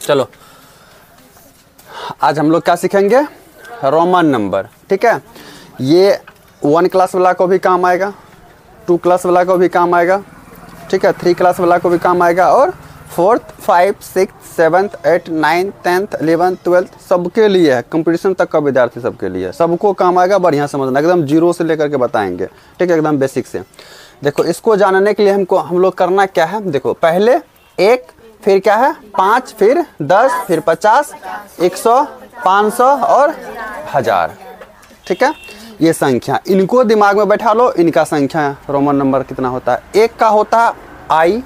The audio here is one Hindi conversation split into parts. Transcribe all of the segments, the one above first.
चलो आज हम लोग क्या सीखेंगे, रोमन नंबर। ठीक है, ये 1 क्लास वाला को भी काम आएगा, 2 क्लास वाला को भी काम आएगा, ठीक है, 3 क्लास वाला को भी काम आएगा, और 4th 5 6 7 8 9 10th 11th 12th सबके लिए है, कंपटीशन तक का विद्यार्थी सबके लिए, सबको काम आएगा। बढ़िया समझना, एकदम जीरो से लेकर के बताएंगे, ठीक है, एकदम बेसिक से। देखो इसको जानने के लिए हम लोग करना क्या है, देखो पहले 1, फिर क्या है 5, फिर 10, फिर 50, 100, 500 और 1000। ठीक है, ये संख्या इनको दिमाग में बैठा लो, इनका संख्या रोमन नंबर कितना होता है। 1 का होता है I,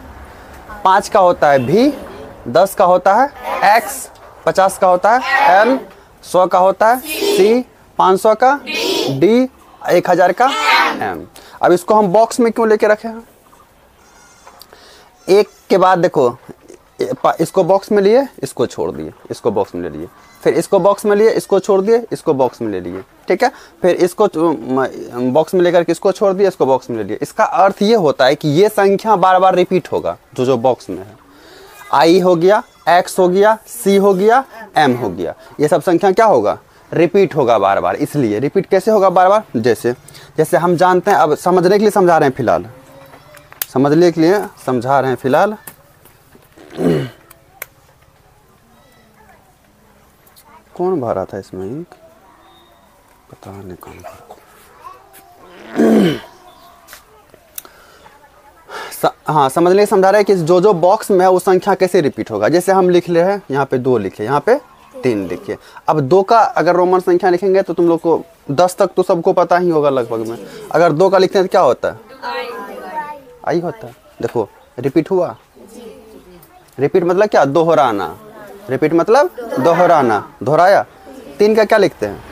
5 का होता है V, 10 का होता है X, 50 का होता है L, 100 का होता है C, 500 का D, 1000 का M। अब इसको हम बॉक्स में क्यों लेके रखे हैं, एक के बाद देखो इसको बॉक्स में लिए, इसको छोड़ दिए, इसको बॉक्स में ले लिए, फिर इसको बॉक्स में लिए, इसको छोड़ दिए, इसको बॉक्स में ले लिए। ठीक है, फिर इसको बॉक्स में लेकर के इसको छोड़ दिए, इसको बॉक्स में ले लिए। इसका अर्थ ये होता है कि ये संख्या बार बार रिपीट होगा, जो बॉक्स में है। I हो गया, X हो गया, C हो गया, M हो गया, ये सब संख्या क्या होगा, रिपीट होगा बार बार। इसलिए रिपीट कैसे होगा बार बार, जैसे हम जानते हैं, अब समझने के लिए समझा रहे हैं फिलहाल, समझने के लिए समझा रहे हैं फिलहाल। कौन भरा था इसमें इंक, पता नहीं कौन भरा। हाँ, समझने के लिए समझा रहे हैं कि जो बॉक्स में है वो संख्या कैसे रिपीट होगा। जैसे हम लिख ले हैं, यहाँ पे 2 लिखे, यहाँ पे 3 लिखे। अब 2 का अगर रोमन संख्या लिखेंगे तो तुम लोग को 10 तक तो सबको पता ही होगा लगभग में। अगर 2 का लिखते हैं तो क्या होता है, आई होता है। देखो रिपीट हुआ, रिपीट मतलब क्या, दोहराना, रिपीट मतलब दोहराना, दोहराया। 3 का क्या लिखते हैं,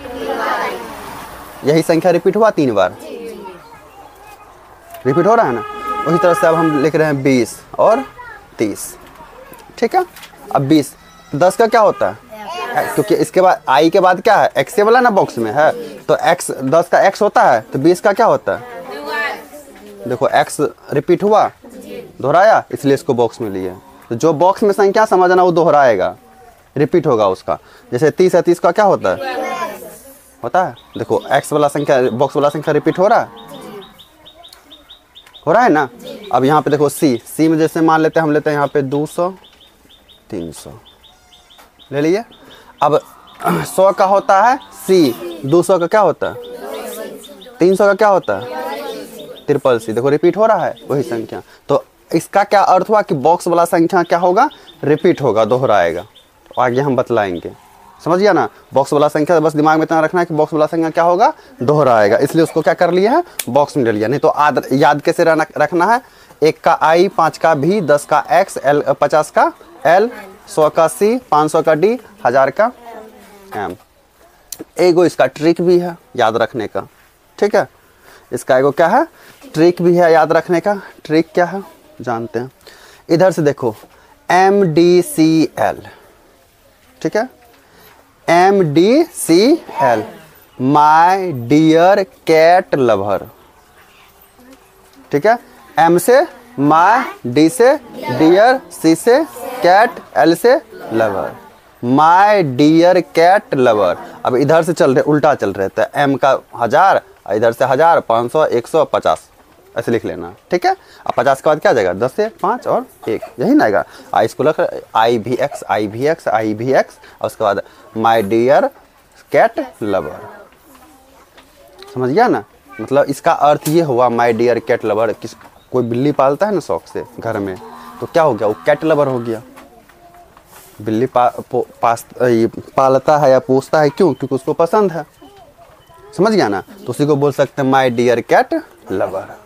यही संख्या रिपीट हुआ 3 बार, रिपीट हो रहा है ना। उसी तरह से अब हम लिख रहे हैं 20 और 30। ठीक है, अब 20, 10 का क्या होता है, क्योंकि इसके बाद I के बाद क्या है, X वाला ना बॉक्स में है, तो X 10 का X होता है, तो 20 का क्या होता है, देखो X रिपीट हुआ, दोहराया, इसलिए इसको बॉक्स में लिए। तो जो बॉक्स में संख्या समझना वो दोहराएगा, रिपीट होगा उसका। जैसे 30 है, 30 का क्या होता है, देखो X वाला संख्या, बॉक्स वाला संख्या रिपीट हो रहा है ना। अब यहाँ पे देखो C में जैसे मान लेते हैं, हम लेते हैं यहाँ पे 200 300 ले लिए। अब 100 का होता है C, 200 का क्या होता है, 300 का क्या होता है, ट्रिपल C। देखो रिपीट हो रहा है वही संख्या। तो इसका क्या अर्थ हुआ कि बॉक्स वाला संख्या क्या होगा, रिपीट होगा, दोहराएगा। तो आगे हम बतलाएंगे, समझ गया ना। बॉक्स वाला संख्या बस दिमाग में इतना रखना है कि बॉक्स वाला संख्या क्या होगा, दोहराएगा, इसलिए उसको क्या कर लिया है, बॉक्स में ले लिया। नहीं तो याद कैसे रखना है, 1 का I, 5 का V, 10 का X, 50 का L, 100 का C, 500 का D, 1000 का M। एगो इसका ट्रिक भी है याद रखने का। ठीक है, इसका एगो क्या है, ट्रिक भी है याद रखने का। ट्रिक क्या है जानते हैं, इधर से देखो MDCL। ठीक है, MDCL, my dear cat lover. ठीक है, M से माय, D से डियर, C से कैट, L से lover, my dear cat lover. अब इधर से चल रहे, उल्टा चल रहे थे, M का 1000, इधर से 1000, 500, 100, 50 ऐसे लिख लेना। ठीक है, अब 50 के बाद क्या आ जाएगा, 10 से 5 और 1, यही ना आएगा। इसको लग IVX, IVX, IVX, और उसके बाद माय डियर कैट लवर। समझ गया ना, मतलब इसका अर्थ ये हुआ, माय डियर कैट लवर। कोई बिल्ली पालता है ना शौक से घर में, तो क्या हो गया, वो कैट लवर हो गया। बिल्ली पालता है या पोसता है, क्यों, क्योंकि उसको पसंद है। समझ गया ना, तो उसी को बोल सकते हैं माय डियर कैट लवर।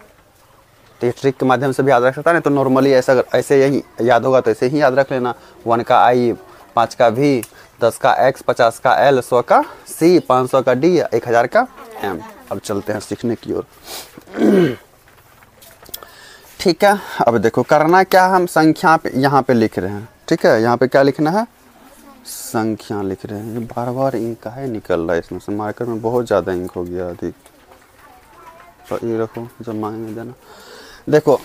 तो ये ट्रिक के माध्यम से भी याद रख सकता है। नहीं तो नॉर्मली ऐसे यही याद होगा तो ऐसे ही याद रख लेना। 1 का I, 5 का V, 10 का X, 50 का L, 100 का C, 500 का D, 1000 का M। अब चलते हैं सीखने की ओर। ठीक है, अब देखो करना क्या, हम संख्या पे यहाँ पे लिख रहे हैं। ठीक है, यहाँ पे क्या लिखना है, संख्या लिख रहे हैं। ये बार बार इंक का है निकल रहा है इसमें से, मार्कर में बहुत ज़्यादा इंक हो गया अधिक। तो ये रखो, जब मांगेंगे देना। देखो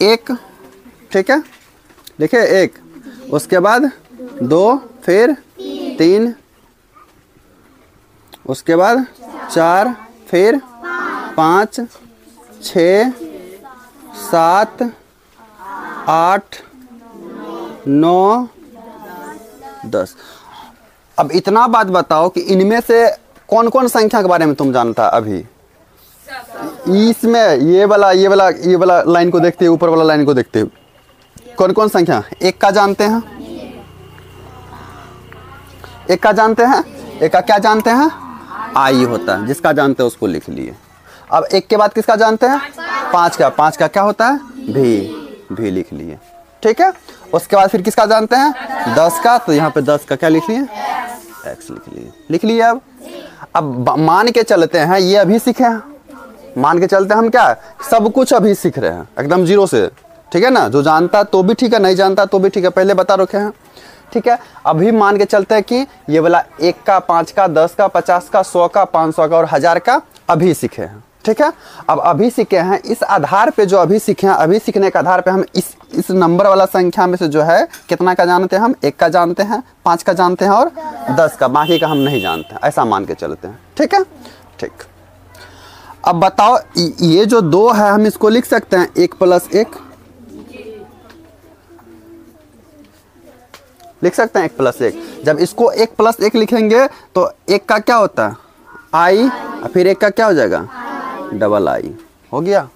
1, ठीक है, लिखे 1, उसके बाद 2, फिर 3, उसके बाद 4, फिर 5, 6, 7, 8, 9, 10। अब इतना बात बताओ कि इनमें से कौन कौन संख्या के बारे में तुम जानता अभी? इसमें ये वाला लाइन को देखते हो, ऊपर वाला लाइन को देखते हो, कौन कौन संख्या? 1 का जानते हैं, 1 का जानते हैं, 1 का क्या जानते हैं? आई होता है, जिसका जानते हैं उसको लिख लिए। अब 1 के बाद किसका जानते हैं? 5 का, 5 का क्या होता है? भी लिख लिए, ठीक है। उसके बाद फिर किसका जानते हैं? 10 का, तो यहाँ पे 10 का क्या लिख लिए? x लिख लिए। अब मान के चलते हैं, ये अभी सीखे हैं, मान के चलते हैं हम क्या सब कुछ अभी सीख रहे हैं एकदम जीरो से, ठीक है ना। जो जानता तो भी ठीक है, नहीं जानता तो भी ठीक है, पहले बता रखे हैं, ठीक है। अभी मान के चलते हैं कि ये वाला 1 का, 5 का, 10 का, 50 का, 100 का, 500 का और 1000 का अभी सीखे हैं, ठीक है। अब अभी सीखे हैं, इस आधार पे जो अभी सीखे हैं, अभी सीखने के आधार पे हम इस नंबर वाला संख्या में से जो है कितना का जानते हैं? हम 1 का जानते हैं, 5 का जानते हैं और 10 का, बाकी का हम नहीं जानते हैं, ऐसा मान के चलते हैं, ठीक है। ठीक, अब बताओ ये जो 2 है हम इसको लिख सकते हैं 1 + 1, लिख सकते हैं 1 + 1। जब इसको 1 + 1 लिखेंगे तो 1 का क्या होता है? आई, फिर 1 का क्या हो जाएगा? डबल आई, हो गया।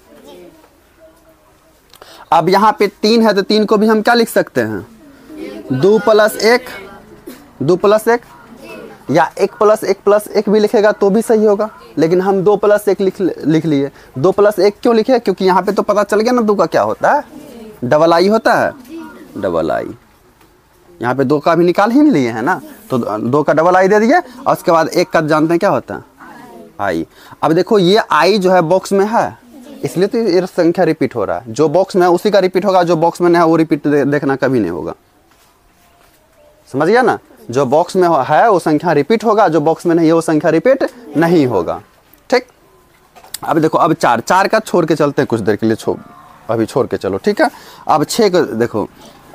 अब यहाँ पे 3 है तो 3 को भी हम क्या लिख सकते हैं? 2 + 1, 2 + 1, या 1 + 1 + 1 भी लिखेगा तो भी सही होगा, लेकिन हम 2 + 1 लिख लिए। 2 + 1 क्यों लिखे? क्योंकि यहाँ पे तो पता चल गया ना 2 का क्या होता है? डबल आई होता है, डबल आई। यहाँ पे 2 का भी निकाल ही लिए है ना, तो 2 का डबल आई दे दिए, और उसके बाद 1 का जानते हैं क्या होता है? आई। अब देखो ये आई जो है बॉक्स में है, इसलिए तो ये संख्या रिपीट हो रहा है। जो बॉक्स में है उसी का रिपीट होगा, जो बॉक्स में नहीं है वो रिपीट देखना कभी नहीं होगा, समझ गया ना। जो बॉक्स में है वो संख्या रिपीट होगा, जो बॉक्स में नहीं है वो संख्या रिपीट नहीं होगा, ठीक। अब देखो, अब 4 का छोड़ के चलते हैं कुछ देर के लिए, अभी छोड़ के चलो, ठीक है। अब 6 को देखो,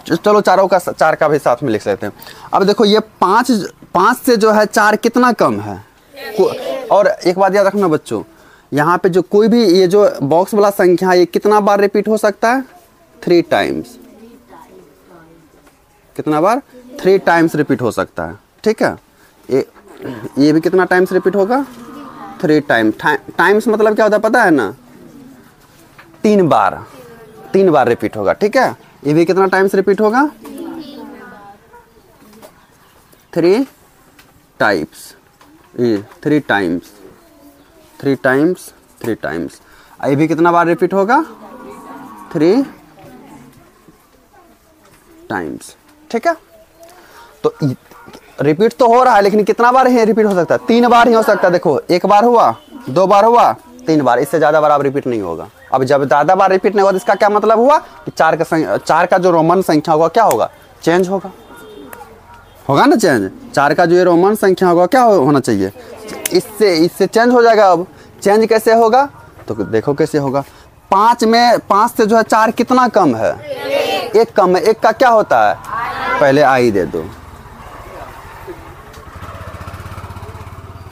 चलो 4 का भी साथ में लिख सकते हैं। अब देखो ये 5 से जो है 4 कितना कम है? और एक बात याद रखना बच्चों, यहाँ पे जो कोई भी ये जो बॉक्स वाला संख्या ये कितना बार रिपीट हो सकता है? 3 टाइम्स। कितना बार? 3 टाइम्स रिपीट हो सकता है, ठीक है। ये भी कितना टाइम्स रिपीट होगा? 3 टाइम्स मतलब क्या होता है पता है ना? 3 बार रिपीट होगा, ठीक है। ये भी कितना टाइम्स रिपीट होगा? 3 टाइम्स, 3 टाइम्स, 3 टाइम्स, 3 टाइम्स। ये भी कितना बार रिपीट होगा? 3 टाइम्स, ठीक है। तो रिपीट तो हो रहा है, लेकिन कितना बार ही रिपीट हो सकता है? 3 बार ही हो सकता है। देखो 1 बार हुआ, 2 बार हुआ, 3 बार, इससे ज़्यादा बार अब रिपीट नहीं होगा। अब जब ज़्यादा बार रिपीट नहीं होगा तो इसका क्या मतलब हुआ कि 4 का जो रोमन संख्या होगा क्या होगा? चेंज होगा ना चेंज। 4 का जो ये रोमन संख्या होगा क्या होना चाहिए? इससे चेंज हो जाएगा। अब चेंज कैसे होगा? तो देखो कैसे होगा। 5 से जो है 4 कितना कम है? 1 कम है। 1 का क्या होता है? पहले आई दे दो,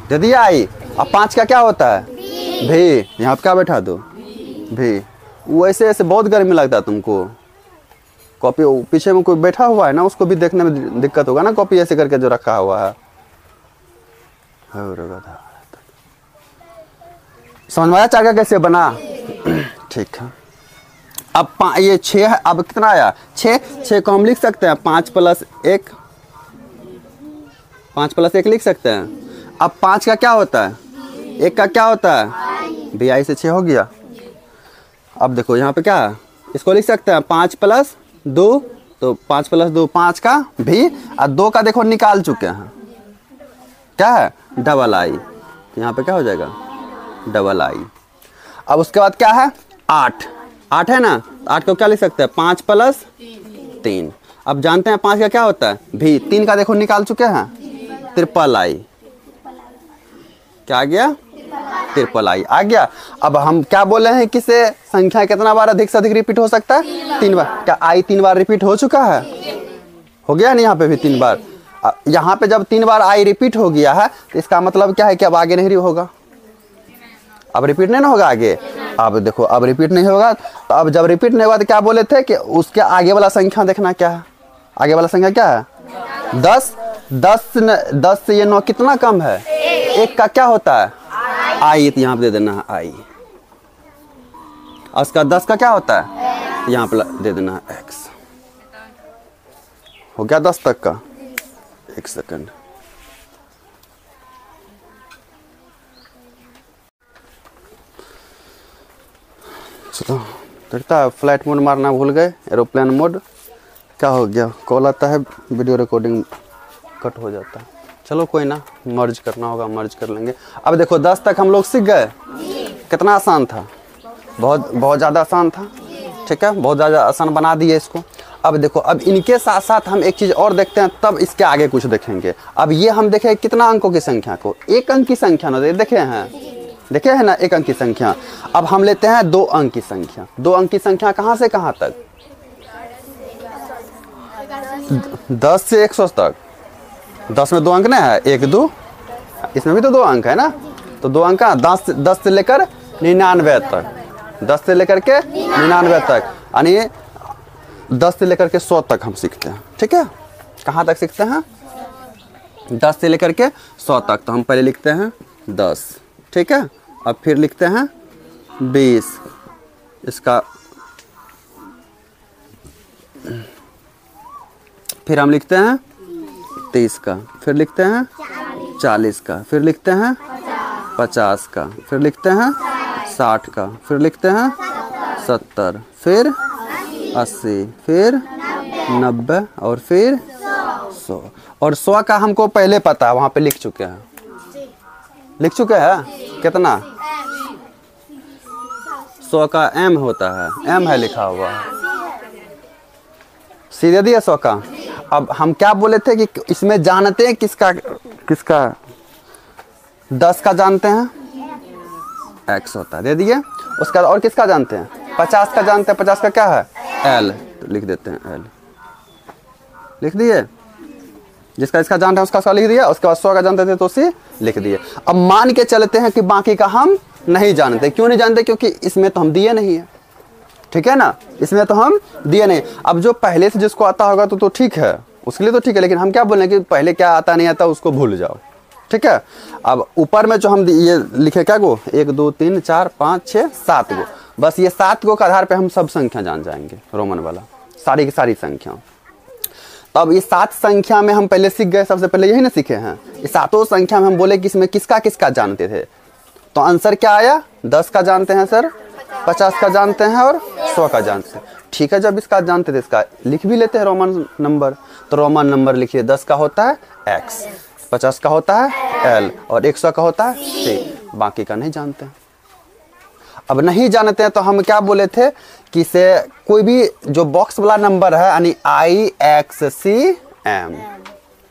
दे दिया आई। अब 5 का क्या होता है? भी। यहाँ पे क्या बैठा दो? भी। वैसे ऐसे बहुत गर्मी लगता है तुमको। कॉपी पीछे में कोई बैठा हुआ है ना, उसको भी देखने में दिक्कत होगा ना, कॉपी ऐसे करके जो रखा हुआ है। समझ में आया 4 का कैसे बना? ठीक है। अब ये 6 है, अब कितना आया? 6 को हम लिख सकते हैं 5 + 1, 5 + 1 लिख सकते हैं। अब 5 का क्या होता है? 1 का क्या होता है? भी आई से 6 हो गया। अब देखो यहाँ पे क्या है? इसको लिख सकते हैं 5 + 2, तो 5 + 2 5 का भी, और 2 का देखो निकाल चुके हैं, क्या है? डबल आई। यहाँ पे क्या हो जाएगा? डबल आई। अब उसके बाद क्या है? 8 है ना, 8 को क्या लिख सकते हैं? 5 + 3। अब जानते हैं 5 का क्या होता है? भी। 3 का देखो निकाल चुके हैं, ट्रिपल आई। क्या आ गया? ट्रिपल आई आ गया। अब हम क्या बोले हैं कि से संख्या कितना बार अधिक से अधिक रिपीट हो सकता है? 3 बार। क्या आई 3 बार रिपीट हो चुका है? हो गया नहीं? यहाँ पे भी 3 बार। यहाँ पे जब 3 बार आई रिपीट हो गया है तो इसका मतलब क्या है कि अब आगे नहीं होगा, अब रिपीट नहीं ना होगा आगे। अब देखो अब रिपीट नहीं होगा, तो अब जब रिपीट नहीं होगा तो क्या बोले थे कि उसके आगे वाला संख्या देखना क्या है। आगे वाला संख्या क्या है? 10। 10 से ये 9 कितना कम है? 1 का क्या होता है? आई। तो यहाँ पे दे देना है आई। और उसका 10 का क्या होता है? यहाँ पे दे देना है x। हो गया 10 तक का। 1 सेकंड। चलो देखता है, फ्लाइट मोड मारना भूल गए, एरोप्लेन मोड। क्या हो गया? कॉल आता है, वीडियो रिकॉर्डिंग कट हो जाता है। चलो कोई ना, मर्ज करना होगा मर्ज कर लेंगे। अब देखो 10 तक हम लोग सीख गए। कितना आसान था? बहुत ज़्यादा आसान था। ठीक है, बहुत ज़्यादा आसान बना दिए इसको। अब देखो, अब इनके साथ साथ हम एक चीज़ और देखते हैं, तब इसके आगे कुछ देखेंगे। अब ये हम देखें कितना अंकों की संख्या को, 1 अंक की संख्या ना देखे हैं ना, 1 अंक की संख्या। अब हम लेते हैं 2 अंक की संख्या। 2 अंक की संख्या कहाँ से कहाँ तक? 10 से 100 तक। 10 में 2 अंक ना है, 1 2, इसमें भी तो 2 अंक है ना। तो 2 अंक 10 से लेकर 99 तक, 10 से लेकर के 99 तक, यानी 10 से लेकर के 100 तक हम सीखते हैं। ठीक है, कहाँ तक सीखते हैं? 10 से लेकर के 100 तक। तो हम पहले लिखते हैं 10। ठीक है, अब फिर लिखते हैं 20, इसका फिर हम लिखते हैं 30 का, फिर लिखते हैं 40 का, फिर लिखते हैं 50 का, फिर लिखते हैं 60 का, फिर लिखते हैं 70, फिर 80, फिर 90 और फिर 100। और 100 का हमको पहले पता है, वहाँ पे लिख चुके हैं। कितना? 100 का m होता है, m है लिखा हुआ है, सीधे दिया 100 का। अब हम क्या बोले थे कि इसमें जानते हैं किसका 10 का जानते हैं, x होता है, दे दिए। उसका और किसका जानते हैं? 50 का जानते हैं। 50 का क्या है? l, तो लिख देते हैं l, लिख दिए। जिसका इसका जानते हैं उसका लिख दिया। उसके बाद 100 का जानते थे तो उसे लिख दिए। अब मान के चलते हैं कि बाकी का हम नहीं जानते। क्यों नहीं जानते? क्योंकि इसमें तो हम दिए नहीं है। ठीक है ना, इसमें तो हम दिए नहीं। अब जो पहले से जिसको आता होगा तो ठीक है, उसके लिए तो ठीक है। लेकिन हम क्या बोलें कि पहले क्या आता नहीं आता उसको भूल जाओ। ठीक है, अब ऊपर में जो हम ये लिखे क्या गो, 1 2 3 4 5 6 7 गो, बस ये 7 गो के आधार पे हम सब संख्या जान जाएंगे, रोमन वाला सारी की सारी संख्या। तब ये 7 संख्या में हम पहले सीख गए, सबसे पहले यही ना सीखे हैं। ये 7 संख्या में हम बोले कि इसमें किसका किसका जानते थे, तो आंसर क्या आया? 10 का जानते हैं सर, 50 का जानते हैं और 100 का जानते हैं। ठीक है, जब इसका जानते थे इसका लिख भी लेते हैं रोमन नंबर। तो रोमन नंबर लिखिए, 10 का होता है x, 50 का होता है l और 100 का होता है c। बाकी का नहीं जानते हैं। अब नहीं जानते हैं तो हम क्या बोले थे कि से कोई भी जो बॉक्स वाला नंबर है, यानी IXCM,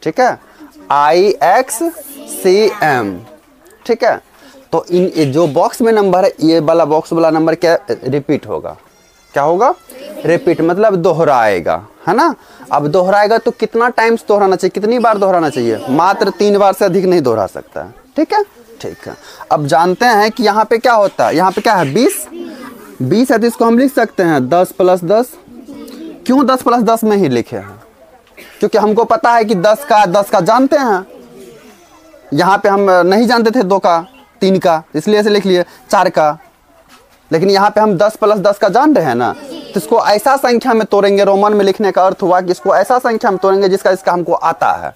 ठीक है, IXCM, ठीक है। तो इन जो बॉक्स में नंबर है, ये वाला बॉक्स वाला नंबर क्या रिपीट होगा? क्या होगा? रिपीट, मतलब दोहराएगा, है ना। अब दोहराएगा तो कितना टाइम्स दोहराना चाहिए, कितनी बार दोहराना चाहिए? मात्र 3 बार से अधिक नहीं दोहरा सकता है। ठीक है, ठीक है। अब जानते हैं कि यहाँ पे क्या होता है, यहाँ पे क्या है 20 है, तो इसको हम लिख सकते हैं 10 + 10। क्यों 10 + 10 में ही लिखे हैं? क्योंकि हमको पता है कि 10 का जानते हैं। यहाँ पे हम नहीं जानते थे 2 का 3 का, इसलिए ऐसे लिख लिए 4 का। लेकिन यहाँ पे हम 10 + 10 का जान रहे हैं ना, तो इसको ऐसा संख्या में तोड़ेंगे। रोमन में लिखने का अर्थ हुआ कि इसको ऐसा संख्या में तोड़ेंगे जिसका इसका हमको आता है।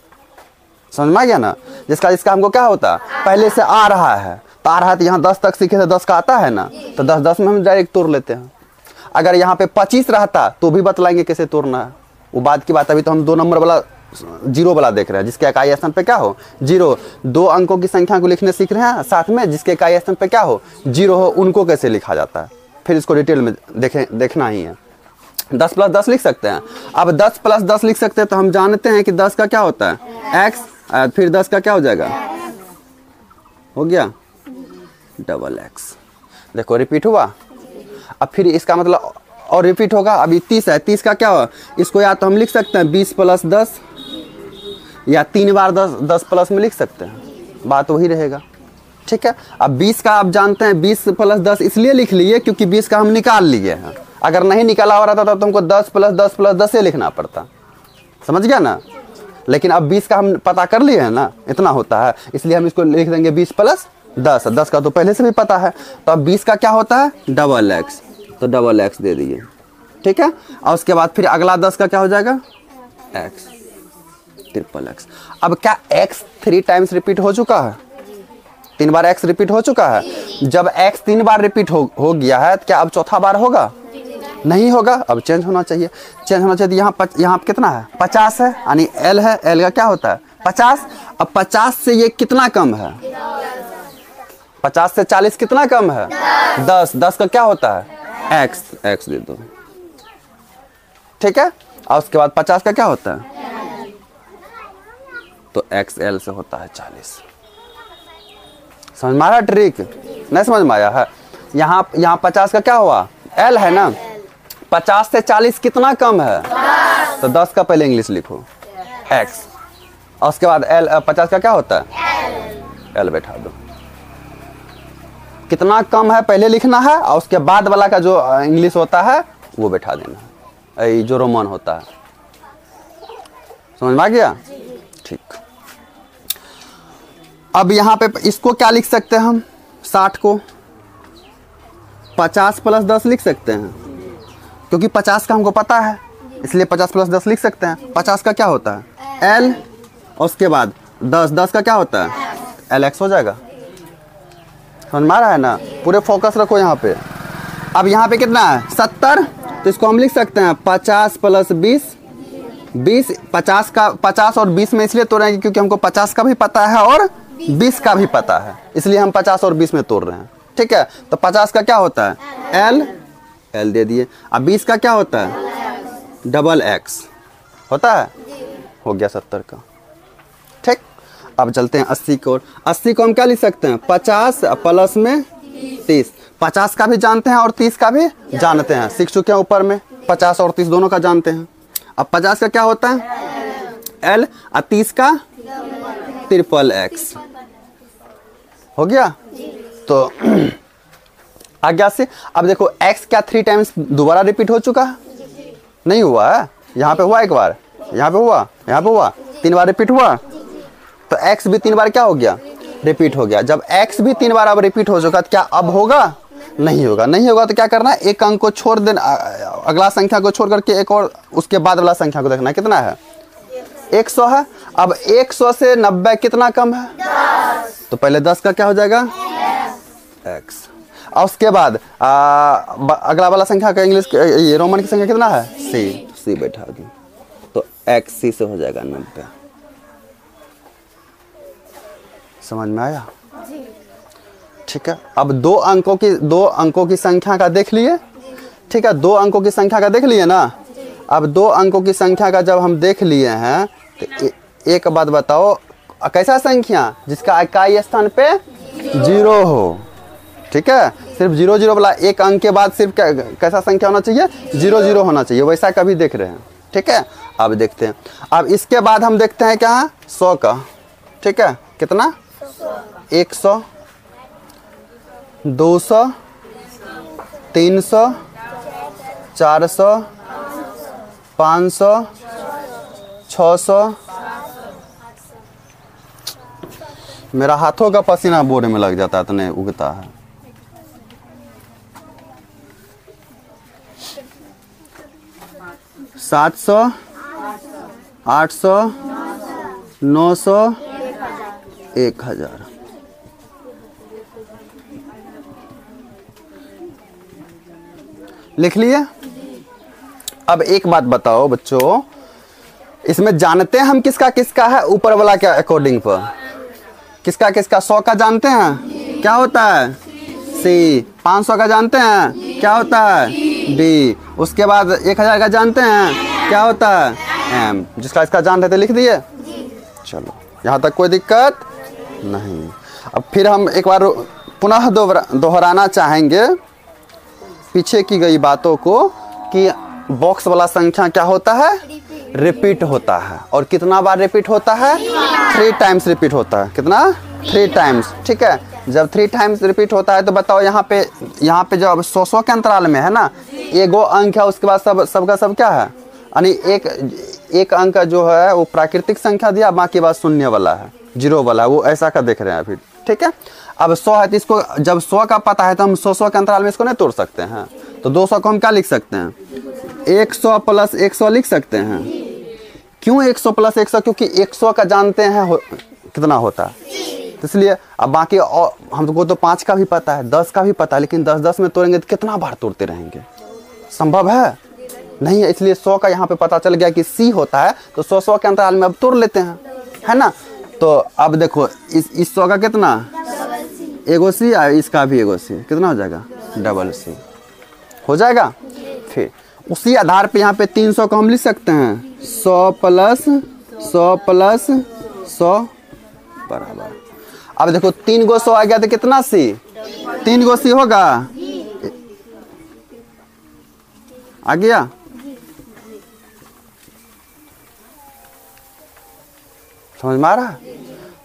समझ में आ गया ना? जिसका हमको क्या होता है, पहले से आ रहा है। तो आ रहा है तो यहाँ 10 तक सीखे थे, 10 का आता है ना, तो 10 में हम डायरेक्ट तोड़ लेते हैं। अगर यहाँ पे 25 रहता तो भी बतलाएंगे कैसे तोड़ना है, वो बात की बात। अभी तो हम 2 नंबर वाला 0 वाला देख रहे हैं, जिसके इकाई स्थान पे क्या हो 0। 2 अंकों की संख्या को लिखने सीख रहे हैं, साथ में जिसके इकाई स्थान पे क्या हो 0 हो, उनको कैसे लिखा जाता है, फिर इसको डिटेल में देखना ही है। 10 + 10 लिख सकते हैं। अब 10 + 10 लिख सकते हैं तो हम जानते हैं कि 10 का क्या होता है x, फिर 10 का क्या हो जाएगा, हो गया डबल एक्स। देखो रिपीट हुआ। अब फिर इसका मतलब और रिपीट होगा। अभी 30 है, 30 का क्या हो, इसको या तो हम लिख सकते हैं 20 + 10 या 3 बार 10, 10 प्लस में लिख सकते हैं, बात वही रहेगा। ठीक है। अब 20 का आप जानते हैं 20 + 10 इसलिए लिख लिए क्योंकि 20 का हम निकाल लिए हैं। अगर नहीं निकाला हो रहा था तो तुमको 10 + 10 + 10 से लिखना पड़ता, समझ गया ना। लेकिन अब 20 का हम पता कर लिए हैं ना, इतना होता है, इसलिए हम इसको लिख देंगे 20 + 10। 10 का तो पहले से भी पता है। तो अब 20 का क्या होता है, डबल एक्स, तो डबल एक्स दे दिए। ठीक है। और उसके बाद फिर अगला 10 का क्या हो जाएगा, एक्स, ट्रिपल एक्स। अब क्या एक्स 3 टाइम्स रिपीट हो चुका है, 3 बार एक्स रिपीट हो चुका है। जब एक्स 3 बार रिपीट हो गया है तो क्या अब चौथा बार होगा, नहीं होगा। अब चेंज होना चाहिए, चेंज होना चाहिए। यहाँ कितना है, 50 है, यानी एल है, एल का क्या होता है 50। अब 50 से ये कितना कम है, 50 से 40 कितना कम है 10। 10 का क्या होता है एक्स, एक्स दे दो। ठीक है। और उसके बाद 50 का क्या होता है, तो एक्स एल से होता है 40। समझ में आ रहा ट्रिक, नहीं समझ में आया है। यहाँ 50 का क्या हुआ, एल है ना। 50 से 40 कितना कम है, तो 10 का पहले इंग्लिश लिखो एक्स, और उसके बाद एल 50 का क्या होता है एल बैठा दो। कितना कम है पहले लिखना है, और उसके बाद वाला का जो इंग्लिश होता है वो बैठा देना है, जो रोमन होता है। समझ में आ गया, ठीक। अब यहाँ पे इसको क्या लिख सकते हैं हम, 60 को 50 + 10 लिख सकते हैं, क्योंकि 50 का हमको पता है, इसलिए 50 + 10 लिख सकते हैं। 50 का क्या होता है एल, और उसके बाद 10, 10 का क्या होता है एल एक्स हो जाएगा। समझ में आ रहा है ना, पूरे फोकस रखो यहाँ पे। अब यहाँ पे कितना है 70, तो इसको हम लिख सकते हैं 50 + 20, 20। 50 का 50 और 20 में इसलिए तोड़ रहे हैं क्योंकि हमको 50 का भी पता है और 20 का भी पता है, इसलिए हम 50 और 20 में तोड़ रहे हैं। ठीक है। तो 50 का क्या होता है एल, एल दे दिए। अब 20 का क्या होता है डबल एक्स होता है, हो गया 70 का। ठीक। अब चलते हैं 80 को। 80 को हम क्या लिख सकते हैं 50 + में 30। 50 का भी जानते हैं और 30 का भी जानते हैं, सीख चुके हैं ऊपर में, 50 और 30 दोनों का जानते हैं। अब 50 का क्या होता है एल, और 30 का ट्रिपल एक्स हो गया। तो आ गया से। अब देखो x क्या 3 टाइम्स दोबारा रिपीट हो चुका है, नहीं हुआ है, यहाँ पे हुआ एक बार, यहाँ पे हुआ, यहाँ पे हुआ, 3 बार रिपीट हुआ। तो x भी 3 बार क्या हो गया रिपीट हो गया। जब x भी 3 बार अब रिपीट हो चुका तो क्या अब होगा, नहीं होगा। नहीं होगा तो क्या करना है, एक अंक को छोड़ देना, अगला संख्या को छोड़ करके एक और उसके बाद वाला संख्या को देखना है, कितना है 100 है। अब 100 से 90 कितना कम है 10, तो पहले 10 का क्या हो जाएगा x, और उसके बाद अगला वाला संख्या का इंग्लिश ये रोमन की संख्या कितना है c बैठा दी, तो x c से हो जाएगा 90। समझ में आया, ठीक है। अब दो अंकों की संख्या का देख लिए, ठीक है, 2 अंकों की संख्या का देख लिए ना। अब 2 अंकों की संख्या का जब हम देख लिए हैं तो एक बात बताओ, कैसा संख्या जिसका इकाई स्थान पे 0 हो, ठीक है, सिर्फ 0 0 वाला एक अंक के बाद सिर्फ कैसा संख्या होना चाहिए 0 0 होना चाहिए, वैसा कभी देख रहे हैं, ठीक है। अब देखते हैं, अब इसके बाद हम देखते हैं क्या 100 का, ठीक है, कितना 100, 200, 300, 400, 500, 600। मेरा हाथों का पसीना बोर्ड में लग जाता है, तो नहीं उगता है। 700, 800, 900, 1000। लिख लिए। अब एक बात बताओ बच्चों, इसमें जानते हैं हम किसका किसका है ऊपर वाला क्या अकॉर्डिंग पर, किसका किसका 100 का जानते हैं क्या होता है सी, 500 का जानते हैं क्या होता है डी, उसके बाद 1000 का जानते हैं क्या होता है एम। जिसका इसका जान रहे थे लिख दिए, चलो यहाँ तक कोई दिक्कत नहीं। अब फिर हम एक बार पुनः दोहराना चाहेंगे पीछे की गई बातों को कि बॉक्स वाला संख्या क्या होता है, रिपीट होता है। और कितना बार रिपीट होता है, 3 टाइम्स रिपीट होता है। कितना, 3 टाइम्स। ठीक है, जब 3 टाइम्स रिपीट होता है तो बताओ यहाँ पे जब 100 के अंतराल में है ना, एगो अंक है, उसके बाद सबका सब क्या है, यानी एक अंक जो है वो प्राकृतिक संख्या दिया, बाकी बात शून्य वाला है, 0 वाला है, वो ऐसा का देख रहे हैं अभी। ठीक है, अब 100 है तो इसको जब 100 का पता है तो हम 100 के अंतराल में इसको नहीं तोड़ सकते हैं। तो 200 को हम क्या लिख सकते हैं, 100 प्लस 100 लिख सकते हैं। क्यों 100 प्लस 100, क्योंकि 100 का जानते हैं कितना होता है, इसलिए। अब बाकी और हमको तो 5 का भी पता है, 10 का भी पता है, लेकिन 10 में तोड़ेंगे तो कितना बार तोड़ते रहेंगे, संभव है नहीं है। इसलिए 100 का यहाँ पे पता चल गया कि C होता है, तो 100 के अंतराल में अब तोड़ लेते हैं, है ना। तो अब देखो इस 100 का कितना, एगो C, इसका भी एगो C, कितना हो जाएगा, डबल C हो जाएगा। फिर उसी आधार पे यहाँ पे 300 को हम लिख सकते हैं 100 प्लस 100 बराबर। अब देखो 3 गो 100 आ गया तो कितना C, 3 गो C होगा, आ गया। समझ में आ रहा है,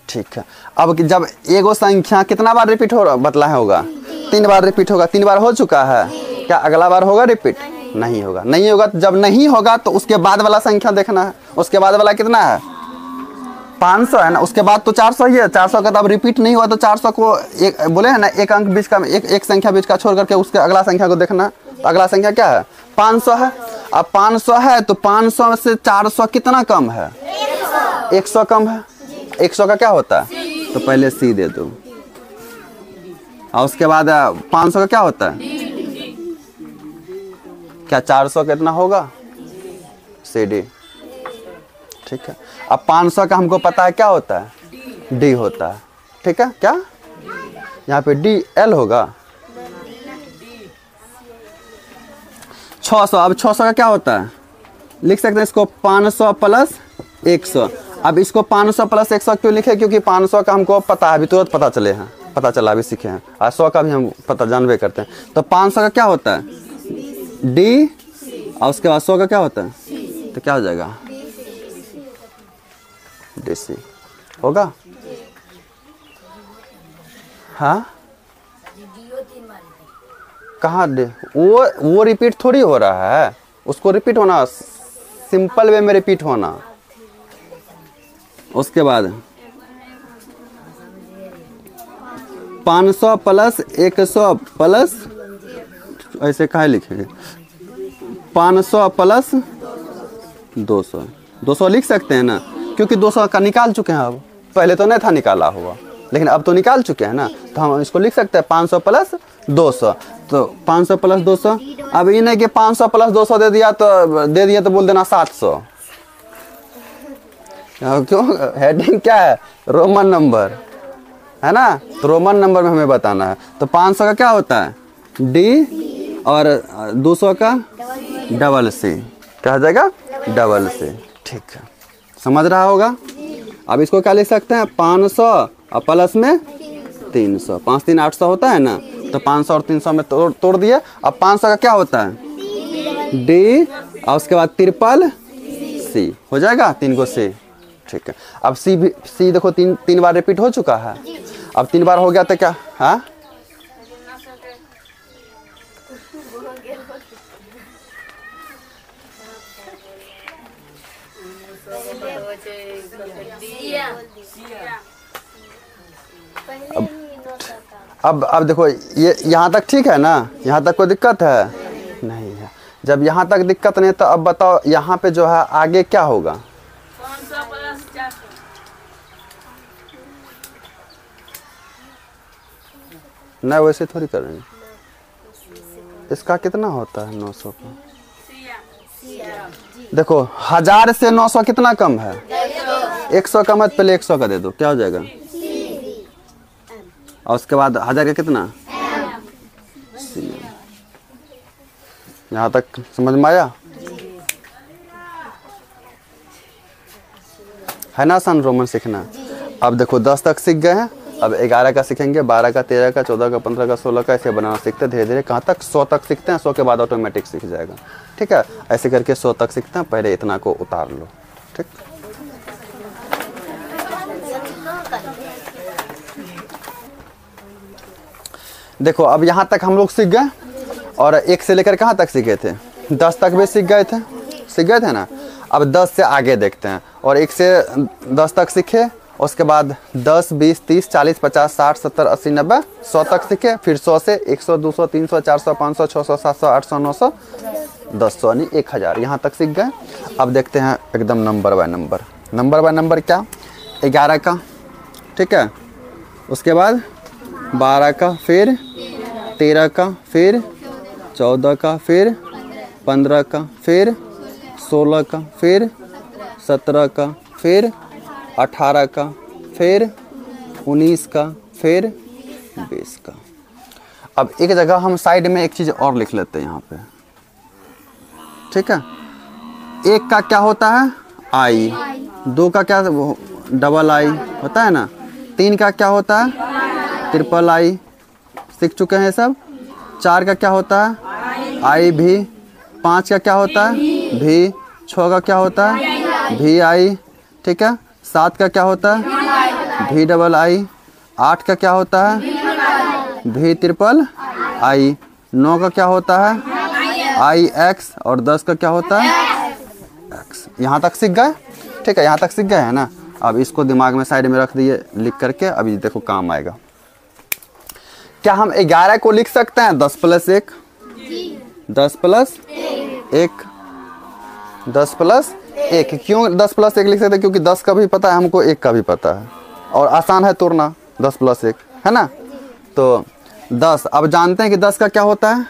ठीक है। अब जब एगो संख्या कितना बार रिपीट हो रहा बतला है होगा, 3 बार रिपीट होगा, 3 बार हो चुका है, क्या अगला बार होगा रिपीट, नहीं होगा। नहीं होगा तो जब नहीं होगा तो उसके बाद वाला संख्या देखना है, उसके बाद वाला कितना है, 500 है ना, उसके बाद तो 400 ही है, 400 का तब रिपीट नहीं हुआ तो 400 को एक बोले है ना, एक अंक बीच का, एक संख्या बीच का छोड़ करके उसके अगला संख्या को देखना। तो अगला संख्या क्या है, 500 है। अब 500 है तो 500 से 400 कितना कम है, 100 कम है। 100 का क्या होता है, तो पहले C दे दो, और उसके बाद 500 का क्या होता है, क्या 400 कितना होगा, CD। ठीक है, अब 500 का हमको पता है क्या होता है, D होता है। ठीक है, क्या यहाँ पे DL होगा। 600, अब 600 का क्या होता है, लिख सकते हैं इसको 500 प्लस 100। अब इसको 500 प्लस 100 क्यों लिखे, क्योंकि 500 का हमको पता है, अभी तुरंत पता चला, अभी सीखे हैं, और 100 का भी हम पता जानवे करते हैं। तो 500 का क्या होता है, D, और उसके बाद 100 का क्या होता है, तो क्या हो जाएगा, DC होगा। हाँ, कहाँ दे, वो रिपीट थोड़ी हो रहा है, उसको रिपीट होना, सिंपल वे में रिपीट होना। उसके बाद 500 प्लस 100 प्लस, ऐसे कहाँ लिखेंगे, 500 प्लस 200 लिख सकते हैं ना, क्योंकि 200 का निकाल चुके हैं। अब पहले तो नहीं था निकाला हुआ, लेकिन अब तो निकाल चुके हैं ना, तो हम इसको लिख सकते हैं 500 प्लस 200। तो 500 प्लस 200, अब ये नहीं कि 500 प्लस 200 दे दिया तो बोल देना 700। क्यों, हेडिंग क्या है, रोमन नंबर है ना, तो रोमन नंबर में हमें बताना है। तो 500 का क्या होता है, D, और 200 का डबल C, क्या हो जाएगा, डबल C। ठीक है, समझ रहा होगा। अब इसको क्या लिख सकते हैं, 500 और प्लस में 300, 5 3 800 होता है ना, तो 500 और 300 में तोड़ दिए। अब 500 का क्या होता है, D, और उसके बाद ट्रिपल C हो जाएगा, 3 को C। ठीक है, अब C देखो 3 बार रिपीट हो चुका है। अब 3 बार हो गया तो क्या, हाँ, अब देखो ये यहाँ तक ठीक है ना, यहाँ तक कोई दिक्कत है नहीं है। जब यहाँ तक दिक्कत नहीं तो अब बताओ यहाँ पे जो है आगे क्या होगा, नहीं वैसे थोड़ी करेंगे। इसका कितना होता है, 900 का, देखो 1000 से 900 कितना कम है, 100 कम है, पहले 100 का दे दो, क्या हो जाएगा, और उसके बाद 1000 का कितना, यहाँ तक समझ में आया है ना, आसान रोमन सीखना। अब देखो 10 तक सीख गए हैं, अब 11 का सीखेंगे, 12 का, 13 का, 14 का, 15 का, 16 का, ऐसे बनाना सीखते हैं धीरे धीरे। कहाँ तक? 100 तक सीखते हैं, 100 के बाद ऑटोमेटिक सीख जाएगा। ठीक है, ऐसे करके 100 तक सीखते हैं। पहले इतना को उतार लो। ठीक, देखो अब यहाँ तक हम लोग सीख गए, और 1 से लेकर कहाँ तक सीखे थे? 10 तक भी सीख गए थे ना। अब 10 से आगे देखते हैं। और 1 से 10 तक सीखे, उसके बाद 10, 20, 30, 40, 50, 60, 70, 80, 90, 100 तक सीखे। फिर 100 से 100, 200, 300, 400, 500, 600, 700, 800, 900, 1000 यानी 1000, यहाँ तक सीख गए। अब देखते हैं एकदम number by number. Number by number क्या? 11 का, ठीक है, उसके बाद 12 का, फिर 13 का, फिर 14 का, फिर 15 का, फिर 16 का, फिर 17 का, फिर 18 का, फिर 19 का, फिर 20 का। अब एक जगह हम साइड में एक चीज़ और लिख लेते हैं यहाँ पे। ठीक है, 1 का क्या होता है? आई। 2 का क्या? डबल आई होता है ना। 3 का क्या होता है? ट्रिपल आई, सीख चुके हैं सब। 4 का क्या होता है? आई भी। 5 का क्या होता है? भी। 6 का क्या होता है? भी आई। ठीक है, 7 का क्या होता है? भी डबल आई। 8 का क्या होता है? भी ट्रिपल आई। 9 का क्या होता है? आई एक्स। और 10 का क्या होता है? एक्स। यहाँ तक सीख गए। ठीक है, यहाँ तक सीख गए हैं ना। अब इसको दिमाग में साइड में रख दिए लिख करके। अभी देखो काम आएगा। क्या हम 11 को लिख सकते हैं 10 + 1? 10 + 1, 10 + 1। क्यों 10 + 1 लिख सकते हैं? क्योंकि 10 का भी पता है हमको, 1 का भी पता है, और आसान है तोड़ना। 10 + 1 है ना। तो 10, अब जानते हैं कि 10 का क्या होता है?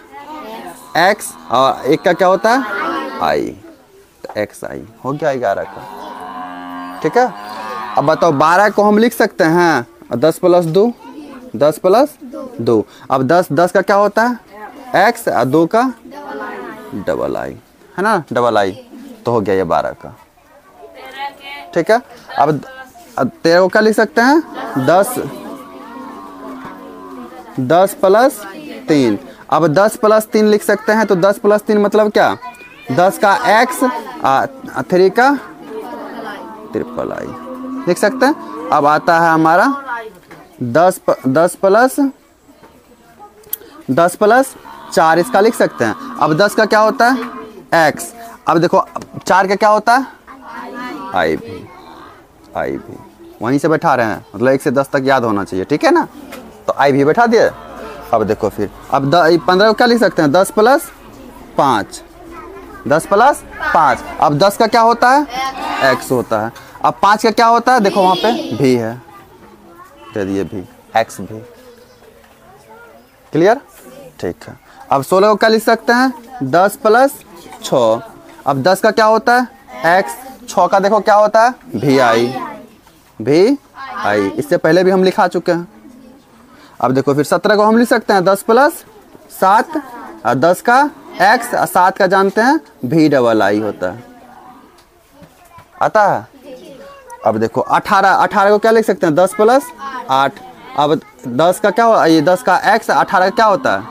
x, और 1 का क्या होता है? i। तो x i हो गया 11 का। ठीक है, अब बताओ 12 को हम लिख सकते हैं 10 + 2, 10 + 2। अब 10 का क्या होता है? x, और 2 का डबल आई है ना, डबल आई। तो हो गया ये 12 का। ठीक है, अब 13 को क्या लिख सकते हैं? 10 + 3। अब 10 + 3 लिख सकते हैं। तो 10 + 3 मतलब क्या? 10 का x, 3 का ट्रिपल आई लिख सकते हैं। अब आता है हमारा 10 + 4, इसका लिख सकते हैं। अब 10 का क्या होता है? x। अब देखो 4 का क्या होता है? आई भी। वहीं से बैठा रहे हैं, मतलब 1 से 10 तक याद होना चाहिए। ठीक है ना, तो आई भी बैठा दिए। अब देखो फिर, अब 15 को क्या लिख सकते हैं? 10 + 5, 10 + 5। अब 10 का क्या होता है? x होता है। अब 5 का क्या होता है? देखो वहाँ पे भी है, दे दिए भी, x भी। क्लियर? ठीक है। अब 16 को क्या लिख सकते हैं? 10 + 6। अब 10 का क्या होता है? x। 6 का देखो क्या होता है? भी आई। इससे पहले भी हम लिखा चुके हैं। अब देखो फिर 17 को हम लिख सकते हैं 10 + 7, और 10 का x, और 7 का जानते हैं भी डबल आई होता है, आता है। अब देखो 18 को क्या लिख सकते हैं? 10 + 8। अब 10 का क्या हो? ये 10 का x, 18 का क्या होता है?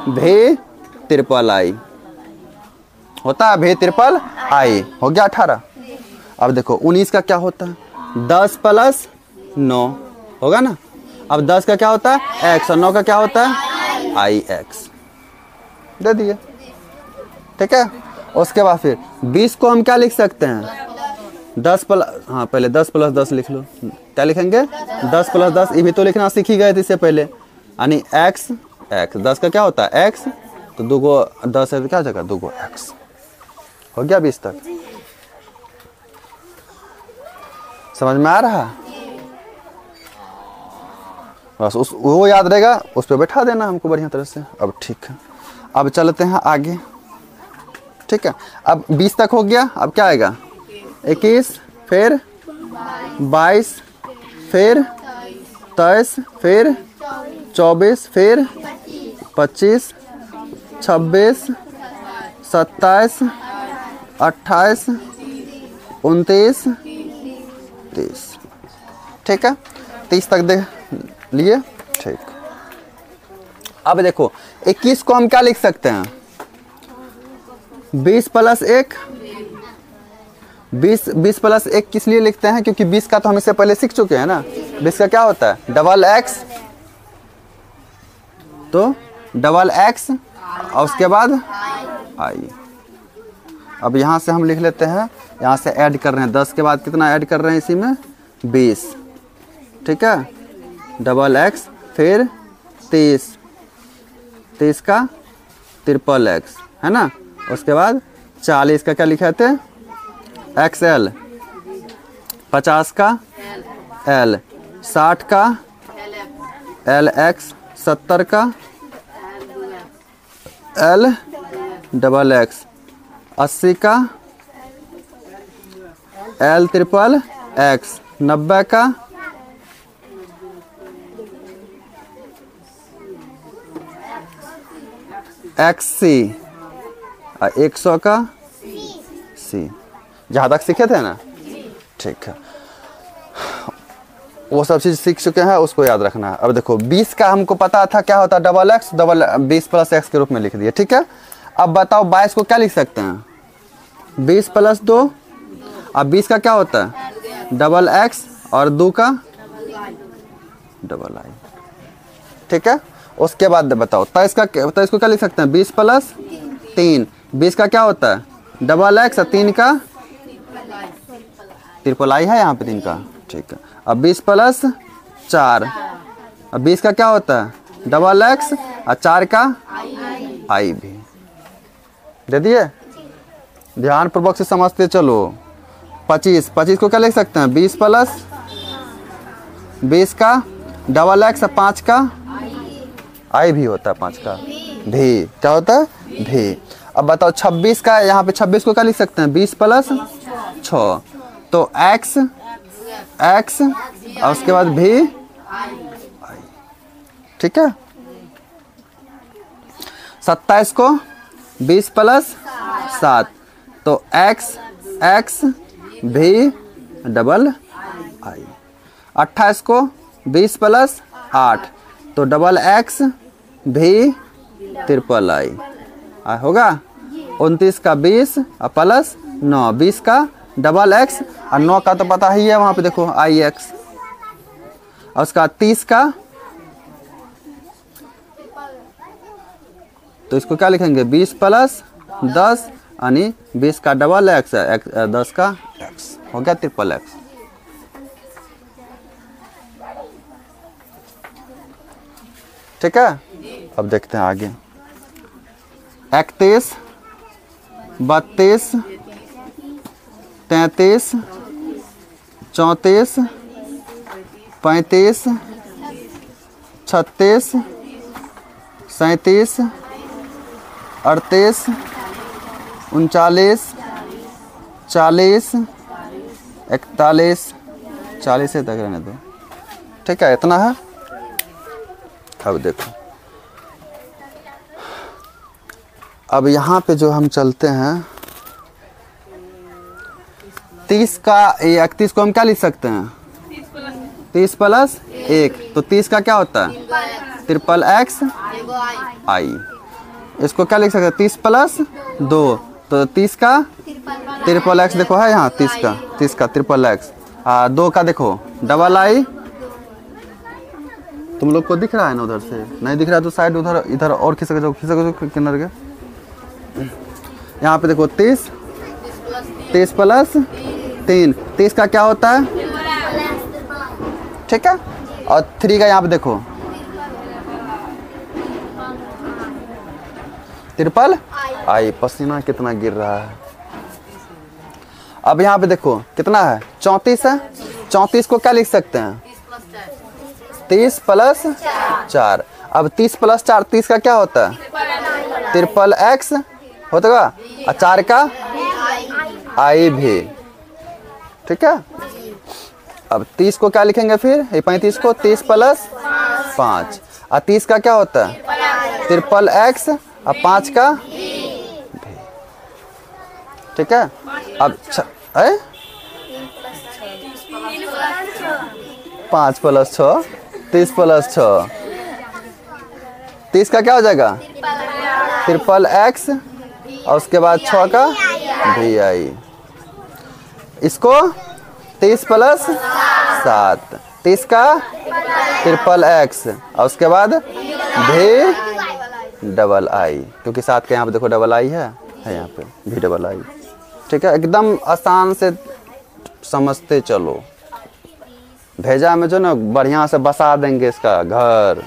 भी ट्रिपल आई होता है, भी ट्रिपल आई हो गया 18। अब देखो 19 का क्या होता है? 10 + 9 होगा ना। अब 10 का क्या होता है? x, और 9 का क्या होता है? आई एक्स, दे दिए। ठीक है, उसके बाद फिर 20 को हम क्या लिख सकते हैं? 10 + हाँ, पहले 10 + 10 लिख लो। क्या लिखेंगे? 10 + 10। ये भी तो लिखना सीख ही गए थे इससे पहले, यानी x। 10 का क्या होता है? x। तो 2 को 10 है तो क्या जगह? 2 को x हो गया 20 तक। समझ में आ रहा है? बस वो याद रहेगा, उस पर बैठा देना हमको बढ़िया तरह से। अब ठीक है, अब चलते हैं आगे। ठीक है, अब 20 तक हो गया। अब क्या आएगा? 21, फिर 22, फिर 23, फिर 24, फिर 25, 26, 27, 28, 29, 30। ठीक है, 30 तक दे लिए, ठीक। अब देखो 21 को हम क्या लिख सकते हैं, 20 प्लस 1, 20 प्लस 1 किस लिए लिखते हैं, क्योंकि 20 का तो हम इससे पहले सीख चुके हैं ना। 20 का क्या होता है, डबल एक्स, तो डबल एक्स और उसके बाद आई। अब यहाँ से हम लिख लेते हैं, यहाँ से ऐड कर रहे हैं 10 के बाद कितना ऐड कर रहे हैं इसी में 20, ठीक है। डबल एक्स फिर 30, 30 का ट्रिपल एक्स है ना। उसके बाद 40 का क्या लिखे थे एक्स एल, 50 का एल, 60 का एल एक्स, 70 का एल डबल एक्स, 80 का एल ट्रिपल एक्स, 90 का एक्स सी, 100 का सी। जहाँ तक सीखे थे ना, ठीक है, वो सब चीज़ सीख चुके हैं, उसको याद रखना है। अब देखो 20 का हमको पता था क्या होता है, double x, double 20 plus x के रूप में लिख दिए, ठीक है। अब बताओ 22 को क्या लिख सकते हैं, 20 प्लस 2, अब 20 का क्या होता है डबल एक्स और 2 का डबल आई, ठीक है। उसके बाद बताओ 23 का, 23 को क्या लिख सकते हैं, 20 प्लस 3, 20 का क्या होता है डबल एक्स और 3 का ट्रिपल आई है यहाँ पे 3 का, ठीक है। अब 20 प्लस 4, अब 20 का क्या होता है डबल एक्स और 4 का आई भी दे दिए। ध्यान पूर्वक से समझते चलो। 25, 25 को क्या लिख सकते हैं, 20 प्लस 20 का डबल एक्स और 5 का आई भी होता है, 5 का भी क्या होता है भी। अब बताओ 26 का, यहाँ पे 26 को क्या लिख सकते हैं, 20 प्लस 6, तो एक्स एक्स और उसके बाद भी, ठीक है। 27 को 20 प्लस 7, तो एक्स एक्स भी डबल आई। 28 को 20 प्लस 8, तो डबल एक्स भी ट्रिपल आई होगा। 29 का 20 और प्लस 9, 20 का डबल एक्स और 9 का तो पता ही है, वहाँ पे देखो आई एक्स। और उसका 30 का, तो इसको क्या लिखेंगे 20 प्लस 10 यानी 20 का डबल एक्स है, 10 का एक्स हो गया ट्रिपल एक्स। ठीक है, अब देखते हैं आगे। 31, 32, 33, 34, 35, 36, 37, 38, 39, 40, 41, 40 तक रहने दो, ठीक है, इतना है। अब देखो, अब यहाँ पे जो हम चलते हैं 30 का 31 को हम क्या लिख सकते हैं, 30 प्लस 1, तो 30 का क्या होता है ट्रिपल एक्स आई। इसको क्या लिख सकते हैं 30 प्लस 2, तो 30 का ट्रिपल एक्स देखो है यहाँ, 30 का ट्रिपल एक्स, 2 का देखो डबल आई। तुम लोग को दिख रहा है ना, उधर से नहीं दिख रहा है तो साइड उधर इधर और खिसक जाओ किनारे के। यहाँ पे देखो 30 प्लस 3, 30 का क्या होता है, ठीक है। और 3 का यहाँ पे देखो ट्रिपल आई। पसीना कितना गिर रहा है। अब यहाँ पे देखो कितना है 34 है, 34 को क्या लिख सकते हैं 30 प्लस 4। अब 30 प्लस 4, 30 का क्या होता है ट्रिपल एक्स होता और 4 का आई भी, ठीक है। अब 30 को क्या लिखेंगे फिर, 35 को 30 प्लस 5, और 30 का क्या होता है ट्रिपल एक्स और 5 का भी, ठीक है। अब 5 + 6 30 + 6 30 का क्या हो जाएगा ट्रिपल एक्स और उसके बाद 6 का भी आई। इसको 30 + 7 30 का ट्रिपल एक्स और उसके बाद भी डबल आई, क्योंकि 7 के यहाँ पे देखो डबल आई है यहाँ पे भी डबल आई। ठीक है, एकदम आसान से समझते चलो। भेजा में जो ना बढ़िया से बसा देंगे इसका घर।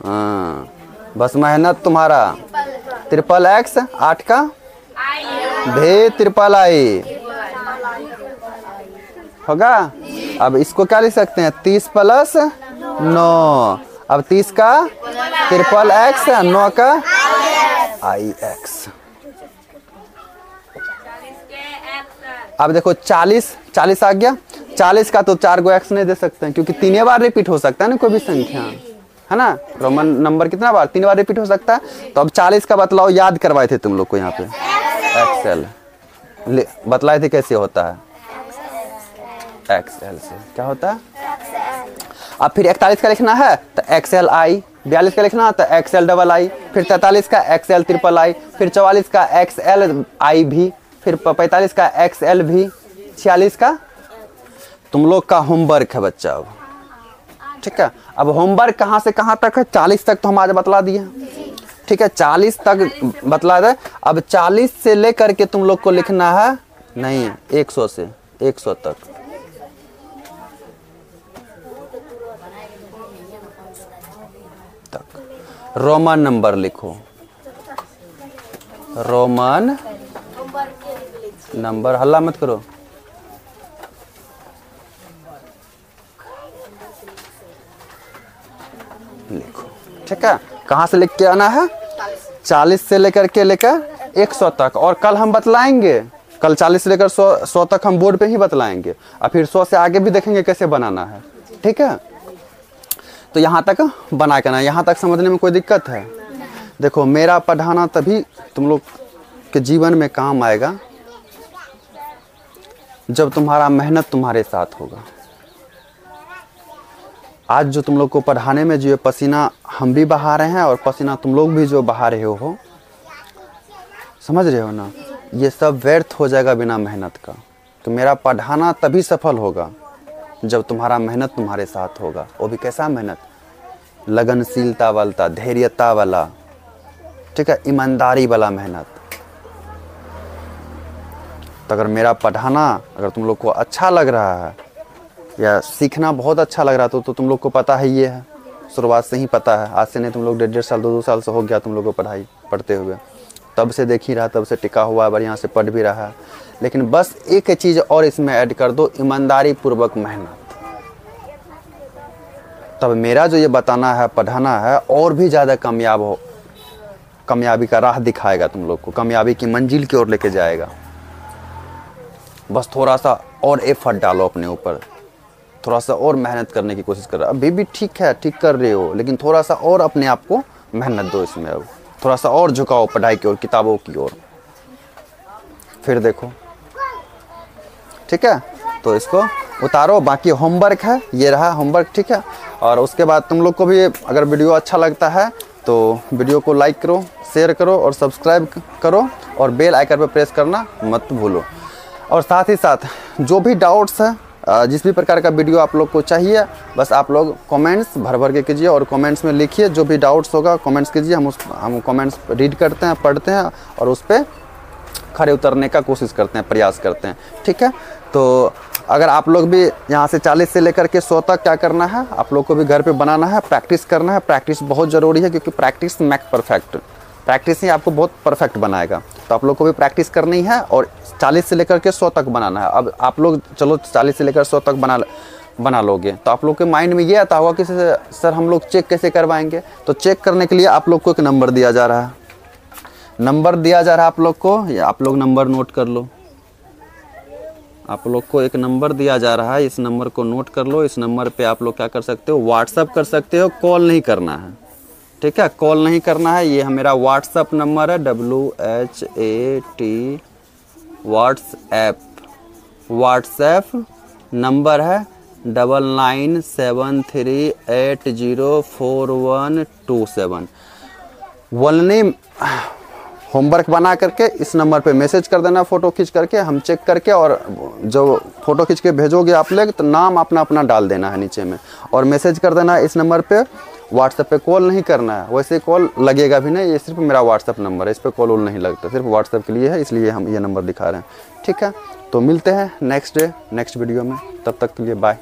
हाँ, बस मेहनत तुम्हारा। ट्रिपल एक्स 8 का भी ट्रिपल आई होगा। अब इसको क्या लिख सकते हैं 30 + 9। अब 30 का ट्रिपल एक्स 9 का आई एक्स। अब देखो 40 आ गया। 40 का तो 4 गो एक्स नहीं दे सकते हैं क्योंकि 3 बार रिपीट हो सकता है ना कोई भी संख्या, है ना। रोमन नंबर कितना बार 3 बार रिपीट हो सकता है। तो अब 40 का बतलाओ, याद करवाए थे तुम लोग को यहाँ पे एक्सएल बतलाए थे कैसे होता है। एक्सएल से क्या होता है। अब फिर 41 का लिखना है तो एक्सएल आई, 42 का लिखना है तो एक्सएल डबल आई, फिर 43 का एक्सएल ट्रिपल आई, फिर 44 का एक्सएल आई भी, फिर 45 का एक्सएल भी, 46 का। तुम लोग का होमवर्क है बच्चा अब, ठीक है। अब होमवर्क कहाँ से कहाँ तक है 40 तक तो हम आज बतला दिए, ठीक है। 40 तक बतला दे। अब 40 से लेकर के तुम लोग को लिखना है नहीं 100 से 100 तक। रोमन नंबर लिखो, रोमन नंबर, हल्ला मत करो। लिखो, ठीक है। कहाँ से लिख के आना है 40 से लेकर 100 तक। और कल हम बतलाएंगे, कल 40 से लेकर 100 तक हम बोर्ड पे ही बतलाएंगे और फिर 100 से आगे भी देखेंगे कैसे बनाना है, ठीक है। तो यहाँ तक बना के ना, यहाँ तक समझने में कोई दिक्कत है। देखो मेरा पढ़ाना तभी तुम लोग के जीवन में काम आएगा जब तुम्हारा मेहनत तुम्हारे साथ होगा। आज जो तुम लोग को पढ़ाने में जो पसीना हम भी बहा रहे हैं और पसीना तुम लोग भी जो बहा रहे हो, समझ रहे हो ना, ये सब व्यर्थ हो जाएगा बिना मेहनत का। तो मेरा पढ़ाना तभी सफल होगा जब तुम्हारा मेहनत तुम्हारे साथ होगा। वो भी कैसा मेहनत, लगनशीलता वाला, धैर्यता वाला, ठीक है, ईमानदारी वाला मेहनत। तो अगर मेरा पढ़ाना अगर तुम लोग को अच्छा लग रहा है या सीखना बहुत अच्छा लग रहा है तो तुम लोग को पता है ये है, शुरुआत से ही पता है। आज से नहीं, तुम लोग 1.5 साल 2 साल से हो गया तुम लोग को पढ़ाई पढ़ते हुए, तब से देख ही रहा, तब से टिका हुआ है, बढ़िया से पढ़ भी रहा है। लेकिन बस एक चीज़ और इसमें ऐड कर दो, ईमानदारी पूर्वक मेहनत। तब मेरा जो ये बताना है पढ़ाना है और भी ज़्यादा कामयाबी का राह दिखाएगा, तुम लोग को कामयाबी की मंजिल की ओर लेके जाएगा। बस थोड़ा सा और एफर्ट डालो अपने ऊपर, थोड़ा सा और मेहनत करने की कोशिश करो। अभी भी ठीक है, ठीक कर रहे हो, लेकिन थोड़ा सा और अपने आप को मेहनत दो इसमें। अब थोड़ा सा और झुकाओ पढ़ाई की ओर, किताबों की ओर, फिर देखो, ठीक है। तो इसको उतारो। बाकी होमवर्क है, ये रहा होमवर्क, ठीक है। और उसके बाद तुम लोग को भी अगर वीडियो अच्छा लगता है तो वीडियो को लाइक करो, शेयर करो और सब्सक्राइब करो और बेल आइकन पर प्रेस करना मत भूलो। और साथ ही साथ जो भी डाउट्स है, जिस भी प्रकार का वीडियो आप लोग को चाहिए, बस आप लोग कमेंट्स भर भर के कीजिए और कमेंट्स में लिखिए। जो भी डाउट्स होगा कमेंट्स कीजिए, हम कमेंट्स रीड करते हैं, पढ़ते हैं और उस पर खड़े उतरने का कोशिश करते हैं, प्रयास करते हैं, ठीक है। तो अगर आप लोग भी यहाँ से 40 से लेकर के 100 तक क्या करना है, आप लोग को भी घर पे बनाना है, प्रैक्टिस करना है। प्रैक्टिस बहुत ज़रूरी है क्योंकि प्रैक्टिस मेक परफेक्ट, प्रैक्टिस ही आपको बहुत परफेक्ट बनाएगा। तो आप लोग को भी प्रैक्टिस करनी है और 40 से लेकर के 100 तक बनाना है। अब आप लोग चलो 40 से लेकर 100 तक बना लोगे तो आप लोग के माइंड में ये आता होगा कि सर हम लोग चेक कैसे करवाएंगे। तो चेक करने के लिए आप लोग को एक नंबर दिया जा रहा है, नंबर दिया जा रहा है आप लोग को, या आप लोग नंबर नोट कर लो। आप लोग को एक नंबर दिया जा रहा है, इस नंबर को नोट कर लो। इस नंबर पे आप लोग क्या कर सकते हो, व्हाट्सअप कर सकते हो, कॉल नहीं करना है, ठीक है। कॉल नहीं करना है। ये मेरा व्हाट्सअप नंबर है, WHAT व्हाट्सएप नंबर है 9973804127। वलनी होमवर्क बना करके इस नंबर पे मैसेज कर देना, फ़ोटो खींच करके, हम चेक करके, और जो फ़ोटो खींच के भेजोगे आप लोग तो नाम अपना अपना डाल देना है नीचे में, और मैसेज कर देना है इस नंबर पे। व्हाट्सएप पे कॉल नहीं करना है, वैसे कॉल लगेगा भी नहीं, ये सिर्फ मेरा व्हाट्सएप नंबर है, इस पर कॉल नहीं लगता, सिर्फ व्हाट्सएप के लिए है, इसलिए हम ये नंबर दिखा रहे हैं। ठीक है, तो मिलते हैं नेक्स्ट डे नेक्स्ट वीडियो में, तब तक के लिए बाय।